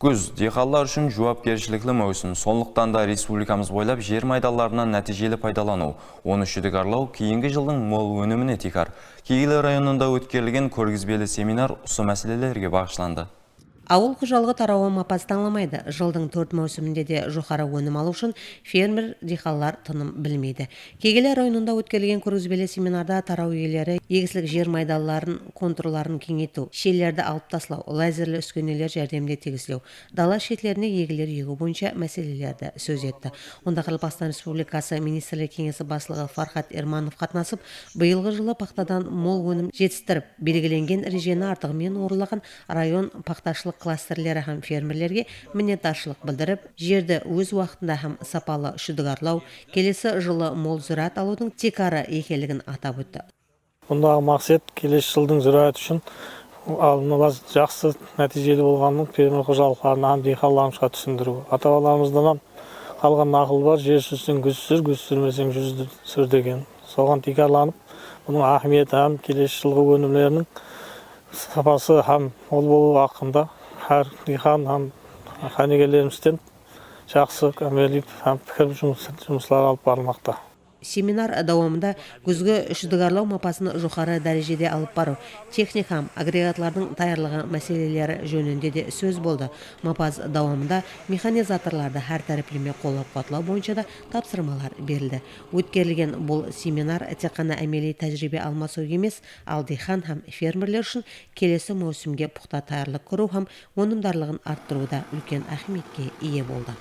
Күз диқандар үшін жауапкершіліклі маусым. Сондықтан да республикамыз бойлап жер майдаларынан нәтижелі пайдалану, оны жүдігарлау кейінгі жылдың мол өніміне текар. Кегілі районында өткерілген көргізбелі семинар осы мәселелерге бағышланды. Ауыл қожалығы тарауы мапас таңламайды. Жылдың 4 маусымында де жоғары өнім алу үшін фермер диқандар тыным білмейді. Кегілі районында өткерілген көргізбелі семинарда тарау иелері егістік жер майдаларын контурларын кеңейту, шелерді алып таслау, лазерлі үскенелер жәрдемде тегіслеу, дала шетлеріне егілер егу бойынша мәселелерді сөз етті. Онда Қазақстан Республикасы Министрлік кеңесі басшылығы Фархат Ерманов қатынасып, биылғы жылы пақтадан мол өнім жетістіріп, белгіленген режені артығымен орылаған район пақташылық кластерлері һәм фермерлерге миннетдаршылық білдіріп, жерді өз уақытында һәм сапалы шүдігарлау, келесі жылы мол зират алудың текары екенлігін атап өтті. Бұндағы мақсат келесі жылдың зират үшін алдымыз жақсы нәтижелі болғанын фермер қожалықтарына һәм диқандарымызға түсіндіру. Ата-бабамыздан қалған нақыл бар, жер сүрсең күз сүр, күз сүрмесең жүзді сүр деген. Соған текарланып, бұның ахметі һәм келесі жылғы өнімлерінің сапасы һәм мол болу хақында әр диқан һәм кәнегелерімізден жақсы әмелі һәм пікір жұмыслар алып барылмақта. Семинар дауамында күзгі шүдігарлау мапасын жоғары дәрежеде алып бару, техник һәм агрегатлардың даярлығы мәселелері жөнінде де сөз болды. Мапас дауамында механизаторларды әр тәріплеме қолдап-қуатлау бойынша да тапсырмалар берілді. Өткерілген бұл семинар тек қана әмели тәжірибе алмасу емес, ал диқан һәм фермерлер үшін келесі маусымге пұхта даярлық көру һәм өнімдарлығын арттыруда үлкен әһемиетке ие болды.